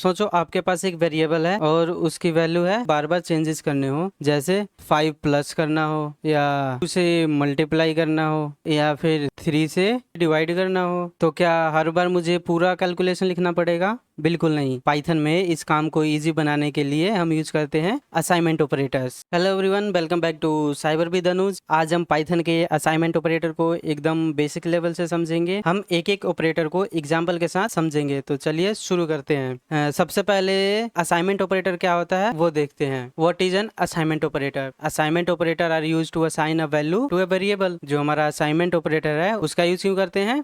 सोचो आपके पास एक वेरिएबल है और उसकी वैल्यू है बार बार चेंजेस करने हो, जैसे 5 प्लस करना हो या 2 से मल्टीप्लाई करना हो या फिर 3 से डिवाइड करना हो, तो क्या हर बार मुझे पूरा कैलकुलेशन लिखना पड़ेगा? बिल्कुल नहीं। पाइथन में इस काम को इजी बनाने के लिए हम यूज करते हैं assignment operators. Hello everyone, welcome back to cyber with Anuj. आज हम पाइथन के असाइनमेंट ऑपरेटर को एकदम बेसिक लेवल से समझेंगे। हम एक एक ऑपरेटर को एग्जांपल के साथ समझेंगे। तो चलिए शुरू करते हैं। सबसे पहले असाइनमेंट ऑपरेटर क्या होता है वो देखते हैं। What is an assignment operator? Assignment operator are use to assign a value to a variable. जो हमारा असाइनमेंट ऑपरेटर है उसका यूज क्यों करते हैं?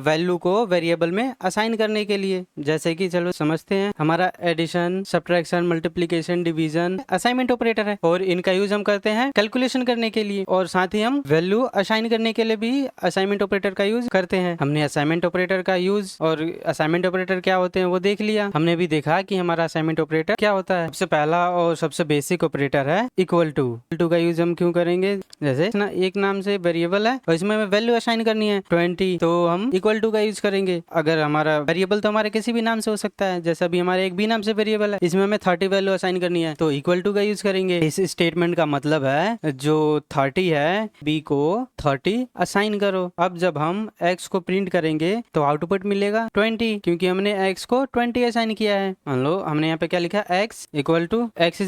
वैल्यू को वेरिएबल में असाइन करने के लिए। जैसे कि चलो समझते हैं, हमारा addition, subtraction, multiplication, division assignment operator है और इनका यूज हम करते हैं कैलकुलेशन करने के लिए, और साथ ही हम वैल्यू असाइन करने के लिए भी असाइनमेंट ऑपरेटर का यूज करते हैं। हमने असाइनमेंट ऑपरेटर का यूज और असाइनमेंट ऑपरेटर क्या होते हैं वो देख लिया। हमने भी देखा कि हमारा असाइनमेंट ऑपरेटर क्या होता है। सबसे पहला और सबसे बेसिक ऑपरेटर है इक्वल टू का यूज हम क्यों करेंगे? जैसे ना एक नाम से वेरिएबल है और इसमें हमें वैल्यू असाइन करनी है 20, तो हम इक्वल टू का यूज करेंगे। अगर हमारा वेरिएबल तो हमारे किसी भी नाम से हो सकता है, जैसा अभी हमारे एक बी नाम से वेरिएबल है, इसमें हमें 30 वैल्यू असाइन करनी है तो इक्वल टू का यूज करेंगे। इस स्टेटमेंट का मतलब है जो 30 है बी को 30 असाइन करो। अब जब हम एक्स को प्रिंट करेंगे तो आउटपुट मिलेगा 20, क्योंकि हमने एक्स को 20 असाइन किया है। मान लो हमने यहाँ पे क्या लिखा, एक्स इज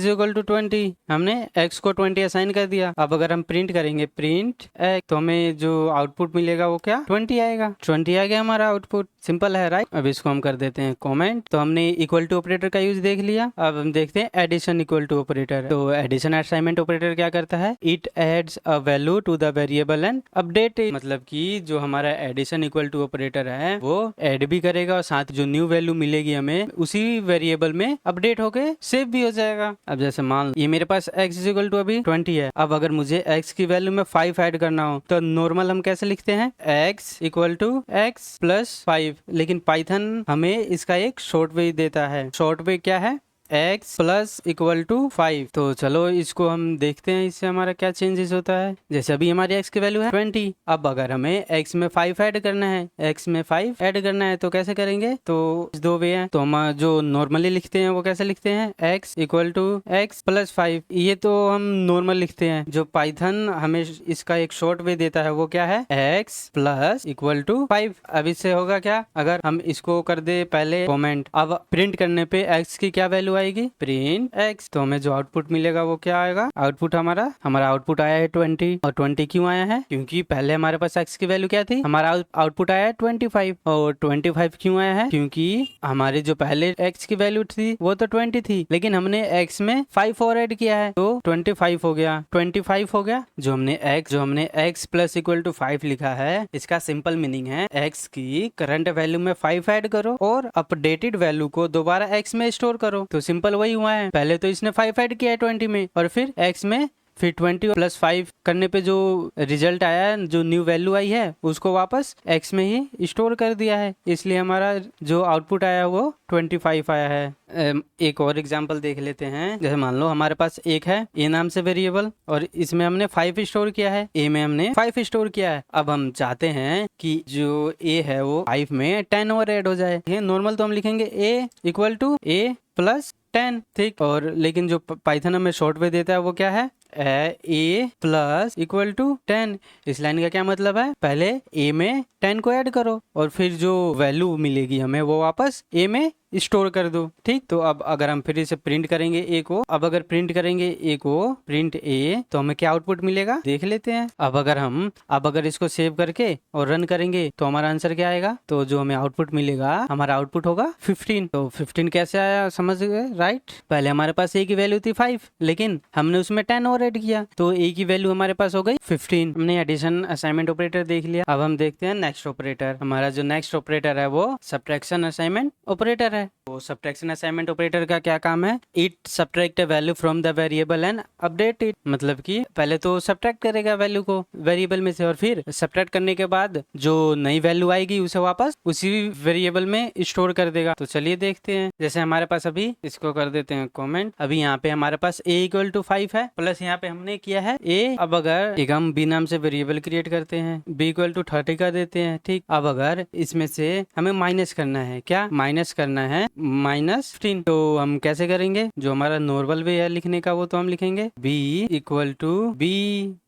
इक्वल टू 20। हमने एक्स को 20 असाइन कर दिया। अब अगर हम प्रिंट करेंगे प्रिंट एक्स, तो हमें जो आउटपुट मिलेगा वो क्या 20 आएगा। 20 आ गया हमारा आउटपुट। सिंपल है राइट। अब इसको हम कर देते हैं कमेंट। तो हमने इक्वल टू ऑपरेटर का यूज देख लिया। अब हम देखते हैं एडिशन इक्वल टू ऑपरेटर। तो एडिशन असाइनमेंट ऑपरेटर क्या करता है? It adds a value to the variable and update it. मतलब कि जो हमारा एडिशन इक्वल टू ऑपरेटर है वो ऐड भी करेगा और साथ जो न्यू वैल्यू मिलेगी हमें उसी वेरिएबल में अपडेट होके सेव भी हो जाएगा। अब जैसे मान ये मेरे पास x इज इक्वल टू अभी 20 है। अब अगर मुझे x की वैल्यू में 5 ऐड करना हो तो नॉर्मल हम कैसे लिखते हैं? x equal to x plus 5। लेकिन पाइथन हमें इसका एक शॉर्ट वे देता है। शॉर्ट वे क्या है? x plus equal to 5। तो चलो इसको हम देखते हैं, इससे हमारा क्या चेंजेस होता है। जैसे अभी हमारी x की वैल्यू है 20। अब अगर हमें x में 5 ऐड करना है, x में 5 ऐड करना है तो कैसे करेंगे? तो दो वे हैं। तो हम जो नॉर्मली लिखते हैं वो कैसे लिखते हैं? x equal to x plus 5। ये तो हम नॉर्मल लिखते हैं। जो पाइथन हमें इसका एक शॉर्ट वे देता है वो क्या है? x plus equal to 5। अब इससे होगा क्या? अगर हम इसको कर दे पहले कमेंट, अब प्रिंट करने पे x की क्या वैल्यू आएगी? Print x। तो हमें जो आउटपुट मिलेगा वो क्या आएगा? आउटपुट हमारा आउटपुट आया है 20। और 20 क्यों आया है? क्योंकि पहले हमारे पास x की वैल्यू क्या थी? हमारा आउटपुट आया है 25। और 25 क्यों आया है? क्योंकि हमारी जो पहले x की वैल्यू थी वो तो 20 थी, लेकिन हमने x में 5 और ऐड किया है तो 25 हो गया। 25 हो गया। जो हमने x प्लस इक्वल टू 5 लिखा है, इसका सिंपल मीनिंग है x की करंट वैल्यू में 5 ऐड करो और अपडेटेड वैल्यू को दोबारा x में स्टोर करो। तो सिंपल वही हुआ है। पहले तो इसने 5 ऐड किया है 20 में और फिर x में, फिर 20 प्लस 5 करने पे जो रिजल्ट आया है, जो न्यू वैल्यू आई है, उसको वापस x में ही स्टोर कर दिया है। इसलिए हमारा जो आउटपुट आया वो 25 आया है। एक और एग्जांपल देख लेते हैं। जैसे मान लो हमारे पास एक है a नाम से वेरिएबल और इसमें हमने 5 स्टोर किया है, a में हमने 5 स्टोर किया है। अब हम चाहते हैं कि जो a है वो 5 में 10 और ऐड हो जाए। नॉर्मल तो हम लिखेंगे a equal to a plus 10, ठीक। और लेकिन जो पाइथन हमें शॉर्ट वे देता है वो क्या है? a plus equal to 10। इस लाइन का क्या मतलब है? पहले a में 10 को ऐड करो और फिर जो वैल्यू मिलेगी हमें वो वापस a में स्टोर कर दो, ठीक। तो अब अगर हम फिर इसे प्रिंट करेंगे a को, अब अगर प्रिंट करेंगे a को, प्रिंट a, तो हमें क्या आउटपुट मिलेगा देख लेते हैं। अब अगर इसको सेव करके और रन करेंगे तो हमारा आंसर क्या आएगा? तो जो हमें आउटपुट मिलेगा, हमारा आउटपुट होगा 15। तो 15 कैसे आया समझ गए राइट? पहले हमारे पास a की वैल्यू थी 5, लेकिन हमने उसमें 10 और ऐड किया तो a की वैल्यू हमारे पास हो गई 15। हमने एडिशन असाइनमेंट ऑपरेटर देख लिया। अब हम देखते हैं नेक्स्ट ऑपरेटर। हमारा जो नेक्स्ट ऑपरेटर है वो सब्ट्रैक्शन असाइनमेंट ऑपरेटर है। तो सब्ट्रैक्शन असाइनमेंट ऑपरेटर का क्या काम है? It subtract a value from the variable and update it. मतलब कि पहले तो सब्ट्रैक्ट करेगा वैल्यू को वेरिएबल में से और फिर सब्ट्रैक्ट करने के बाद जो नई वैल्यू आएगी उसे वापस उसी वेरिएबल में स्टोर कर देगा। तो चलिए देखते हैं। जैसे हमारे पास अभी इसको कर देते हैं कमेंट। अभी यहाँ पे हमारे पास a इक्वल टू 5 है, प्लस यहाँ पे हमने किया है a। अब अगर एक हम b नाम से वेरिएबल क्रिएट करते हैं, b इक्वल टू 30 कर देते हैं, ठीक। अब अगर इसमें से हमें माइनस करना है, क्या माइनस करना है -15। तो हम कैसे करेंगे, जो हमारा नॉर्मल वे है लिखने का वो तो हम लिखेंगे b इक्वल टू b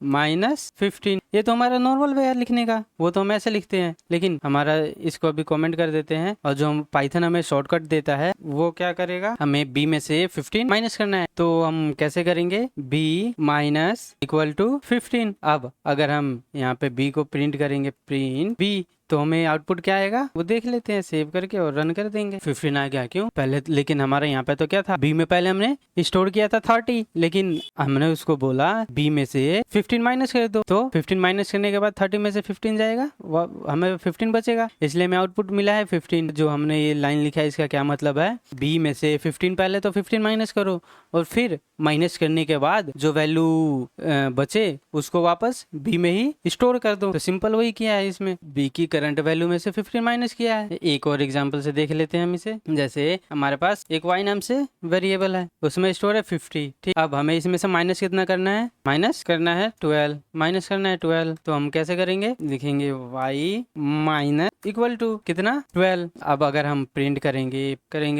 -15। ये तो हमारा नॉर्मल वे है लिखने का, वो तो हम ऐसे लिखते हैं। लेकिन हमारा इसको अभी कमेंट कर देते हैं, और जो हम पाइथन हमें शॉर्टकट देता है वो क्या करेगा, हमें b में से 15 माइनस करना है। तो हम कैसे करेंगे, b माइनस इक्वल टू 15। अब अगर हम यहाँ पे b को प्रिंट करेंगे, प्रिंट b, तो हमें आउटपुट क्या आएगा वो देख लेते हैं, सेव करके और रन कर देंगे। 15 आ गया, क्यों पहले, लेकिन हमारे यहाँ पे तो क्या था, b में पहले हमने स्टोर किया था 30, लेकिन हमने उसको बोला b में से 15 माइनस कर दो। तो 15 माइनस करने के बाद 30 में से 15 जाएगा, हमें 15 बचेगा, इसलिए हमें आउटपुट मिला है 15। जो हमने ये लाइन लिखा है इसका क्या मतलब है, b में से 15 पहले तो 15 माइनस करो, और फिर माइनस करने के बाद जो वैल्यू बचे उसको वापस b में ही स्टोर कर दो। तो सिंपल वही किया है, इसमें b की करंट वैल्यू में से 15 माइनस किया है। एक और एग्जांपल से देख लेते हैं हम इसे। जैसे हमारे पास एक y नाम से वेरिएबल है, उसमें स्टोर है 50, ठीक। अब हमें इसमें से माइनस कितना करना है, माइनस करना है 12, माइनस करना है 12। तो हम कैसे करेंगे, लिखेंगे y माइनस इक्वल टू कितना, 12। अब अगर हम प्रिंट करेंगे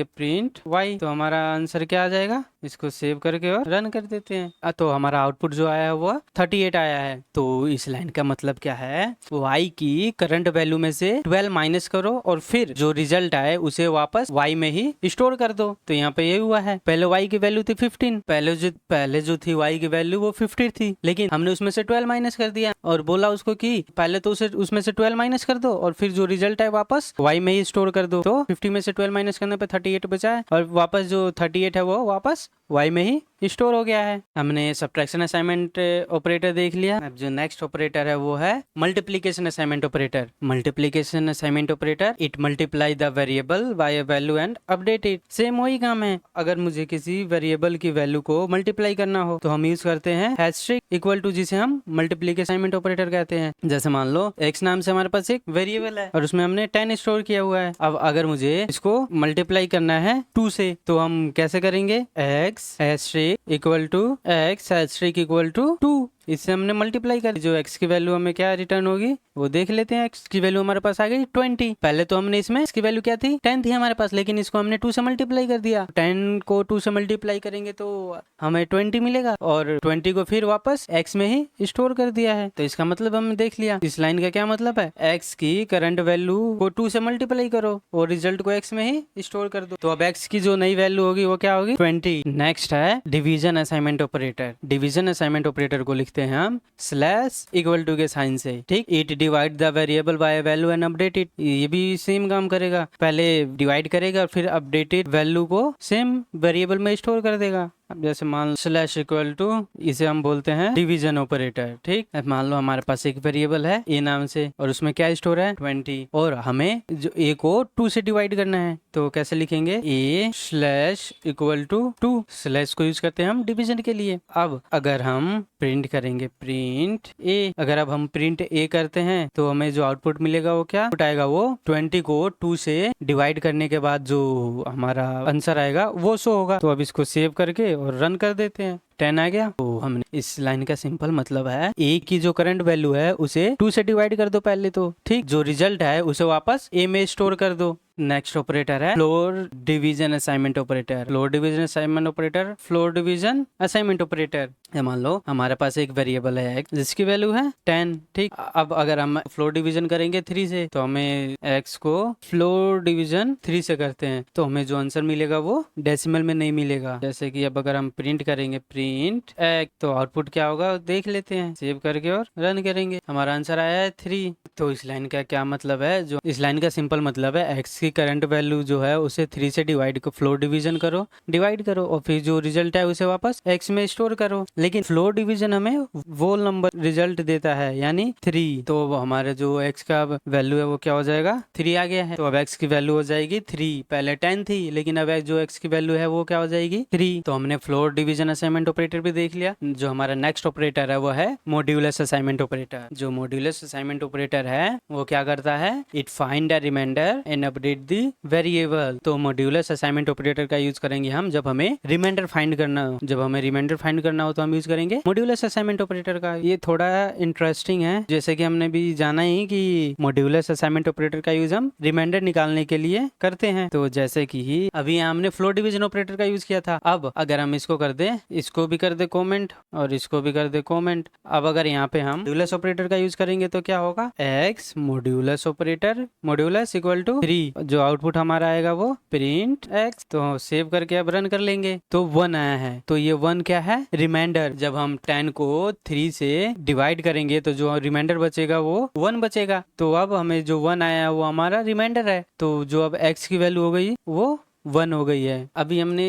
प्रिंट y, तो हमारा आंसर क्या आ जाएगा, इसको सेव करके और रन कर देते हैं। तो हमारा आउटपुट जो आया है वो 38 आया है। तो इस लाइन का मतलब क्या है, y की करंट वैल्यू में से 12 माइनस करो और फिर जो रिजल्ट आए उसे वापस y में ही स्टोर कर दो। तो यहाँ पे ये हुआ है, पहले y की वैल्यू थी 15, पहले जो थी y की वैल्यू वो 50 थी, लेकिन हमने उसमें से 12 माइनस कर दिया और बोला उसको कि पहले तो उसमें से 12 माइनस कर दो और फिर जो रिजल्ट है वापस y में ही स्टोर कर दो। तो 50 में से 12 माइनस करने पे 38 बचा है, और वापस जो 38 है वो वापस y में ही स्टोर हो गया है। हमने सब्ट्रैक्शन असाइनमेंट ऑपरेटर देख लिया। अब जो नेक्स्ट ऑपरेटर है वो है multiplication assignment operator. Multiplication assignment operator, it multiply the variable bye a value and update it. Same वही काम है, अगर मुझे किसी वेरिएबल की वैल्यू को मल्टीप्लाई करना हो तो हम यूज करते हैं हैशट्रिक इक्वल टू, जिसे हम मल्टीप्लिकेशन असाइनमेंट ऑपरेटर कहते हैं। जैसे मान लो x नाम से हमारे पास एक वेरिएबल है और उसमें हमने 10 स्टोर किया हुआ है। अब अगर मुझे इसको मल्टीप्लाई करना है 2 से, तो हम कैसे करेंगे, x asterisk equal to x asterisk equal to 2, इससे हमने मल्टीप्लाई कर, जो x की वैल्यू हमें क्या रिटर्न होगी वो देख लेते हैं। x की वैल्यू हमारे पास आ गई 20। पहले तो हमने इसमें x की वैल्यू क्या थी, 10 थी हमारे पास, लेकिन इसको हमने 2 से मल्टीप्लाई कर दिया। 10 को 2 से मल्टीप्लाई करेंगे तो हमें 20 मिलेगा, और 20 को फिर वापस x में ही स्टोर कर दिया है। तो इसका मतलब हमने देख लिया। इस लाइन का क्या मतलब है, x की करंट वैल्यू को 2 से मल्टीप्लाई करो और रिजल्ट को x में ही स्टोर कर दो। तो अब x की जो नई वैल्यू होगी वो क्या होगी, 20। नेक्स्ट है division assignment operator. Division assignment operator को लिखते हैं हम स्लैश इक्वल टू के साइन से, ठीक। It divide the variable by value and update it. ये भी सेम काम करेगा, पहले डिवाइड करेगा और फिर अपडेटेड वैल्यू को सेम वेरिएबल में स्टोर कर देगा। अब जैसे मान स्लैश इक्वल टू, इसे हम बोलते हैं डिवीजन ऑपरेटर, ठीक। अब मान लो हमारे पास एक वेरिएबल है a नाम से और उसमें क्या स्टोर है 20, और हमें जो a को 2 से डिवाइड करना है। तो कैसे लिखेंगे, a slash equal to 2, slash को यूज करते हैं हम डिवीजन के लिए। अब अगर हम प्रिंट करेंगे प्रिंट a, अगर अब हम प्रिंट a करते हैं तो हमें जो आउटपुट मिलेगा वो क्या आएगा, वो 20 को 2 से डिवाइड करने के बाद जो हमारा आंसर आएगा वो शो होगा। तो अब इसको सेव करके और रन कर देते हैं, 10 आ गया। तो हमने इस लाइन का सिंपल मतलब है, a की जो करंट वैल्यू है उसे 2 से डिवाइड कर दो पहले तो, ठीक। जो रिजल्ट है उसे वापस a में स्टोर कर दो। नेक्स्ट ऑपरेटर है floor division assignment operator. Floor division assignment operator, floor division assignment operator. मान लो हमारे पास एक वेरिएबल है x जिसकी वैल्यू है 10, ठीक। अब अगर हम फ्लोर डिवीजन करेंगे 3 से, तो हमें x को फ्लोर डिवीजन 3 से करते हैं तो हमें जो आंसर मिलेगा वो डेसिमल में नहीं मिलेगा। जैसे कि अब अगर हम प्रिंट करेंगे प्रिंट x, तो आउटपुट क्या होगा देख लेते हैं, सेव करके और रन करेंगे। हमारा आंसर आया है 3। तो इस लाइन का क्या मतलब है, जो इस लाइन का सिंपल मतलब है, x की करंट वैल्यू जो है उसे 3 से फ्लोर डिवीजन करो, डिवाइड करो और फिर जो रिजल्ट है उसे वापस x में स्टोर करो। लेकिन फ्लोर डिवीजन हमें वो नंबर रिजल्ट देता है यानी 3, तो हमारे जो x का वैल्यू है वो क्या हो जाएगा 3 आ गया है। तो अब x की वैल्यू हो जाएगी 3, पहले 10 थी लेकिन अब जो x की वैल्यू है वो क्या हो जाएगी 3। तो हमने फ्लोर डिवीजन असाइनमेंट ऑपरेटर भी देख लिया। जो हमारा नेक्स्ट ऑपरेटर है वो है मॉड्यूलस असाइनमेंट ऑपरेटर। जो मॉड्यूलस असाइनमेंट ऑपरेटर है वो क्या करता है, it find the remainder and update the variable. तो मॉड्यूलस असाइनमेंट ऑपरेटर का यूज करेंगे हम जब हमें रिमाइंडर फाइंड करना हो। जब हमें रिमाइंडर फाइंड करना हो तो हम यूज करेंगे मॉड्यूलस असाइनमेंट ऑपरेटर का। ये थोड़ा इंटरेस्टिंग है, जैसे कि हमने भी जाना ही कि मॉड्यूलस असाइनमेंट ऑपरेटर का यूज हम रिमाइंडर निकालने के लिए करते हैं। तो जैसे कि अभी हमने फ्लोट डिवीजन ऑपरेटर का यूज किया था। अब अगर हम इसको कर दे, इसको भी कर दे कमेंट और इसको भी कर दे कमेंट। अब अगर यहाँ पे हम मॉड्यूलस ऑपरेटर का यूज करेंगे तो क्या होगा, x modulus operator modulus equal to 3। जो आउटपुट हमारा आएगा वो प्रिंट x। तो सेव करके अब रन कर लेंगे तो 1 आया है। तो ये 1 क्या है, रिमाइंडर। जब हम 10 को 3 से डिवाइड करेंगे तो जो रिमाइंडर बचेगा वो 1 बचेगा। तो अब हमें जो 1 आया है वो हमारा रिमाइंडर है। तो जो अब x की वैल्यू हो गई वो 1 हो गई है। अभी हमने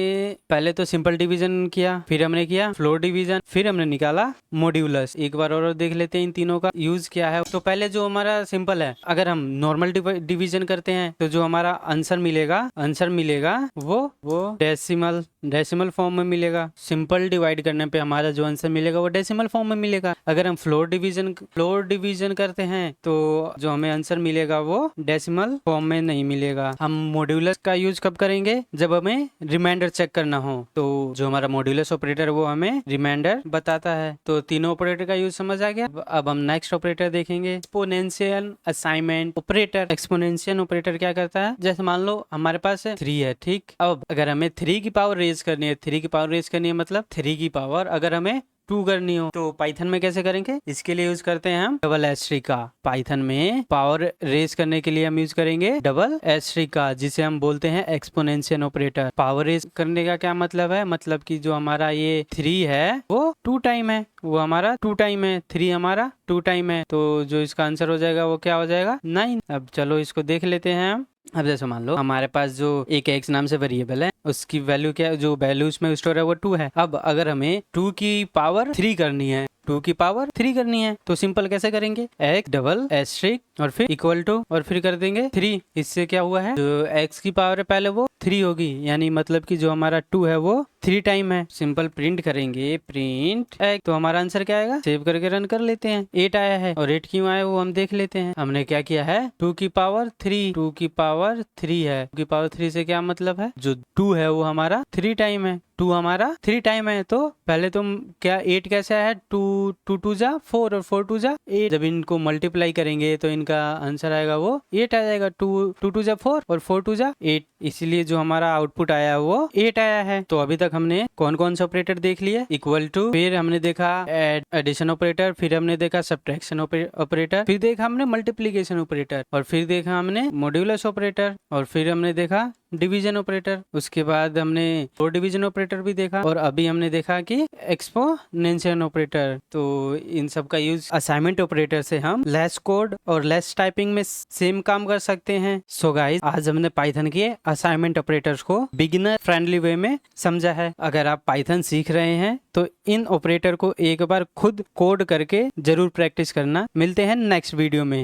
पहले तो सिंपल डिवीजन किया, फिर हमने किया फ्लोर डिवीजन, फिर हमने निकाला मॉड्यूलस। एक बार और देख लेते हैं इन तीनों का यूज क्या है। तो पहले जो हमारा सिंपल है, अगर हम नॉर्मल डिवीजन करते हैं तो जो हमारा आंसर मिलेगा वो डेसिमल फॉर्म में मिलेगा। सिंपल डिवाइड करने पे हमारा जो आंसर मिलेगा वो डेसिमल फॉर्म में मिलेगा। अगर हम फ्लोर डिवीजन करते हैं तो जो हमें आंसर मिलेगा वो डेसिमल फॉर्म में नहीं मिलेगा। हम मॉड्यूलस का यूज कब करेंगे, जब हमें रिमाइंडर चेक करना हो। तो जो हमारा मॉड्यूलस ऑपरेटर वो हमें रिमाइंडर बताता है। तो तीनों ऑपरेटर का यूज समझ आ गया। अब हम नेक्स्ट ऑपरेटर देखेंगे, exponential assignment operator. Exponential operator क्या करता है, जैसे मान लो हमारे पास 3 है, ठीक। अब अगर हमें 3 की पावर रेज करनी है, 3 की पावर रेज करनी है मतलब 3 की पावर अगर हमें 2 करनी हो तो पाइथन में कैसे करेंगे, इसके लिए यूज करते हैं हम डबल एस्ट्रिक का। पाइथन में पावर रेज करने के लिए हम यूज करेंगे डबल एस्ट्रिक का, जिसे हम बोलते हैं एक्सपोनेंशियल ऑपरेटर। पावर रेज करने का क्या मतलब है, मतलब कि जो हमारा ये 3 है वो 2 टाइम है, वो हमारा 2 टाइम है, 3 हमारा 2 टाइम है। तो जो इसका आंसर हो जाएगा वो क्या हो जाएगा, 9। अब चलो इसको देख लेते हैं हम। अब जैसे मान लो हमारे पास जो एक x नाम से वेरिएबल है उसकी वैल्यू क्या है, जो वैल्यू उसमें स्टोर है वो 2 है। अब अगर हमें 2 की पावर 3 करनी है, 2 की पावर 3 करनी है तो सिंपल कैसे करेंगे, x डबल एस्ट्रिक और फिर इक्वल टू और फिर कर देंगे 3। इससे क्या हुआ है, जो x की पावर है पहले वो 3 होगी, यानी मतलब कि जो हमारा 2 है वो 3 टाइम है। सिंपल प्रिंट करेंगे प्रिंट x, तो हमारा आंसर क्या आएगा, सेव करके रन कर लेते हैं। 8 आया है और 8 क्यों आया वो हम देख लेते हैं। हमने क्या किया है, 2 की पावर 3, 2 की पावर 3 है। 2 की पावर 3 से क्या मतलब है, जो 2 है वो हमारा 3 टाइम है, 2 हमारा 3 टाइम है। तो पहले तुम क्या 8 कैसे आया है, 2 2 जा 4 और 4 2 जा 8। जब इनको मल्टीप्लाई करेंगे तो इनका आंसर आएगा वो 8 आ जाएगा। 2 2 जा 4 और 4 2 जा 8, इसीलिए जो हमारा आउटपुट आया वो 8 आया है। तो अभी तक हमने कौन कौन से ऑपरेटर देख लिए, इक्वल टू, फिर हमने देखा एडिशन ऑपरेटर, फिर हमने देखा सब्ट्रैक्शन ऑपरेटर, फिर देखा हमने मल्टीप्लीकेशन ऑपरेटर, और फिर देखा हमने मॉड्यूलस ऑपरेटर, और फिर हमने देखा डिवीजन ऑपरेटर। उसके बाद हमने फ्लोर डिवीजन ऑपरेटर भी देखा, और अभी हमने देखा कि एक्सपोनेंशियल ऑपरेटर। तो इन सब का यूज असाइनमेंट ऑपरेटर से हम लेस कोड और लेस टाइपिंग में सेम काम कर सकते हैं। सो गाइस, आज हमने पाइथन के असाइनमेंट ऑपरेटर्स को बिगिनर फ्रेंडली वे में समझा है। अगर आप पाइथन सीख रहे हैं तो इन ऑपरेटर को एक बार खुद कोड करके जरूर प्रैक्टिस करना। मिलते हैं नेक्स्ट वीडियो में।